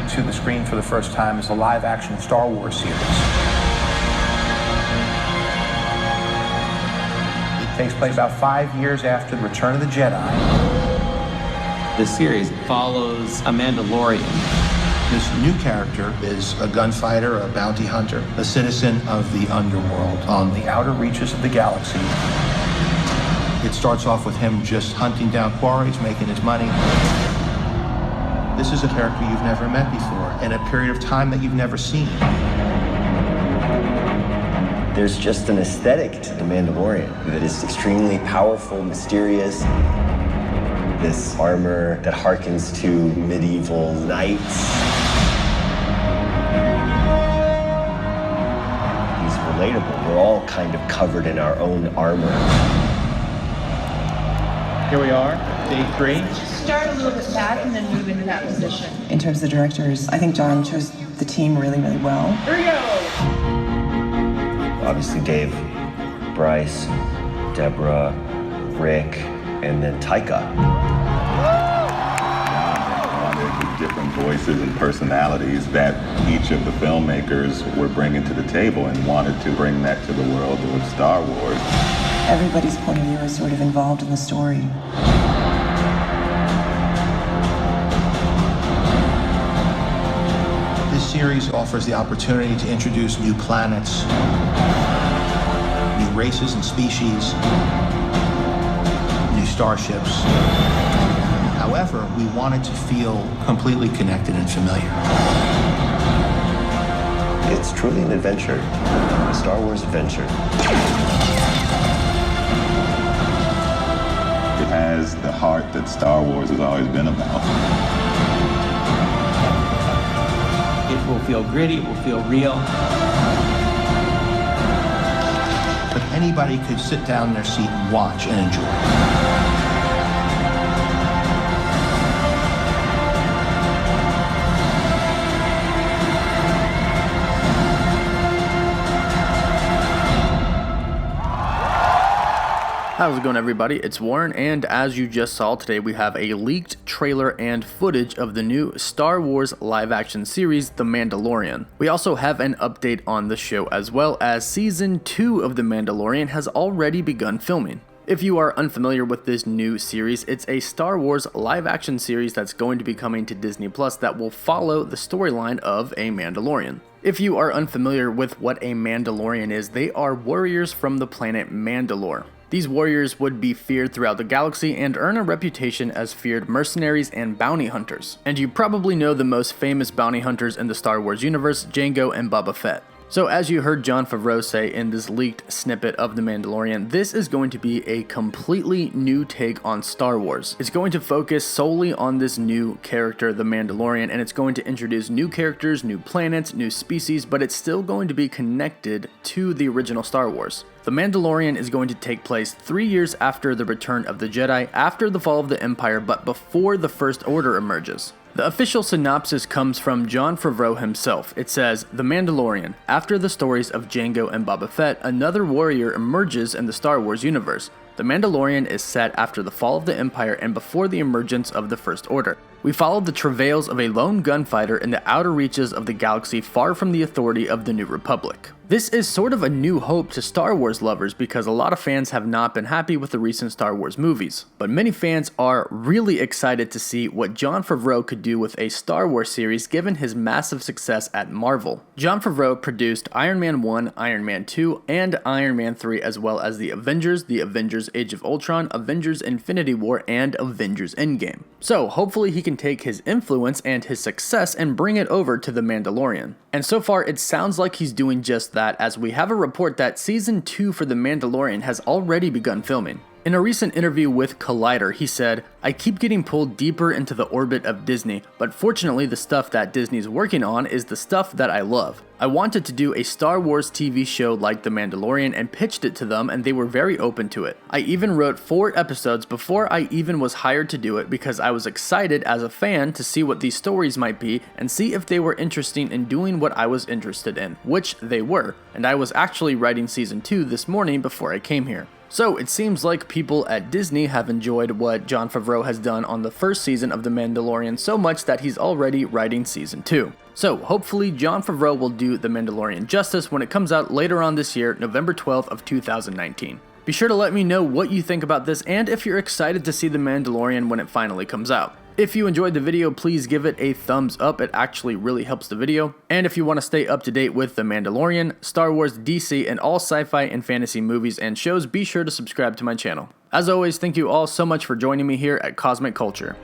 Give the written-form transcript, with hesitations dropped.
to the screen for the first time is the live-action Star Wars series. It takes place about 5 years after the Return of the Jedi. This series follows a Mandalorian. This new character is a gunfighter, a bounty hunter, a citizen of the underworld on the outer reaches of the galaxy. It starts off with him just hunting down quarries, making his money. This is a character you've never met before, in a period of time that you've never seen. There's just an aesthetic to The Mandalorian that is extremely powerful, mysterious. This armor that harkens to medieval knights. He's relatable. We're all kind of covered in our own armor. Here we are, day 3. Start a little bit back and then move into that position. In terms of the directors, I think John chose the team really, really well. Here we go! Obviously Dave, Bryce, Deborah, Rick, and then Taika. Different voices and personalities that each of the filmmakers were bringing to the table and wanted to bring that to the world of Star Wars. Everybody's point of view is sort of involved in the story. This series offers the opportunity to introduce new planets, new races and species, new starships. However, we wanted to feel completely connected and familiar. It's truly an adventure, a Star Wars adventure. It has the heart that Star Wars has always been about. It will feel gritty, it will feel real. But anybody could sit down in their seat and watch and enjoy. How's it going, everybody? It's Warren, and as you just saw today, we have a leaked trailer and footage of the new Star Wars live-action series, The Mandalorian. We also have an update on the show, as well as Season 2 of The Mandalorian has already begun filming. If you are unfamiliar with this new series, it's a Star Wars live-action series that's going to be coming to Disney Plus that will follow the storyline of a Mandalorian. If you are unfamiliar with what a Mandalorian is, they are warriors from the planet Mandalore. These warriors would be feared throughout the galaxy and earn a reputation as feared mercenaries and bounty hunters. And you probably know the most famous bounty hunters in the Star Wars universe, Jango and Boba Fett. So as you heard Jon Favreau say in this leaked snippet of The Mandalorian, this is going to be a completely new take on Star Wars. It's going to focus solely on this new character, The Mandalorian, and it's going to introduce new characters, new planets, new species, but it's still going to be connected to the original Star Wars. The Mandalorian is going to take place 3 years after the Return of the Jedi, after the fall of the Empire, but before the First Order emerges. The official synopsis comes from Jon Favreau himself. It says, "The Mandalorian. After the stories of Jango and Boba Fett, another warrior emerges in the Star Wars universe. The Mandalorian is set after the fall of the Empire and before the emergence of the First Order. We follow the travails of a lone gunfighter in the outer reaches of the galaxy far from the authority of the New Republic." This is sort of a new hope to Star Wars lovers because a lot of fans have not been happy with the recent Star Wars movies. But many fans are really excited to see what Jon Favreau could do with a Star Wars series given his massive success at Marvel. Jon Favreau produced Iron Man 1, Iron Man 2, and Iron Man 3, as well as The Avengers Age of Ultron, Avengers Infinity War, and Avengers Endgame. So hopefully he can take his influence and his success and bring it over to The Mandalorian. And so far it sounds like he's doing just that, as we have a report that Season 2 for The Mandalorian has already begun filming. In a recent interview with Collider, he said, "I keep getting pulled deeper into the orbit of Disney, but fortunately the stuff that Disney's working on is the stuff that I love. I wanted to do a Star Wars TV show like The Mandalorian and pitched it to them, and they were very open to it. I even wrote 4 episodes before I even was hired to do it because I was excited as a fan to see what these stories might be and see if they were interesting in doing what I was interested in, which they were, and I was actually writing Season 2 this morning before I came here." So it seems like people at Disney have enjoyed what Jon Favreau has done on the first season of The Mandalorian so much that he's already writing season 2. So hopefully Jon Favreau will do The Mandalorian justice when it comes out later on this year, November 12th of 2019. Be sure to let me know what you think about this and if you're excited to see The Mandalorian when it finally comes out. If you enjoyed the video, please give it a thumbs up, it actually really helps the video. And if you want to stay up to date with The Mandalorian, Star Wars, DC, and all sci-fi and fantasy movies and shows, be sure to subscribe to my channel. As always, thank you all so much for joining me here at Cosmic Culture.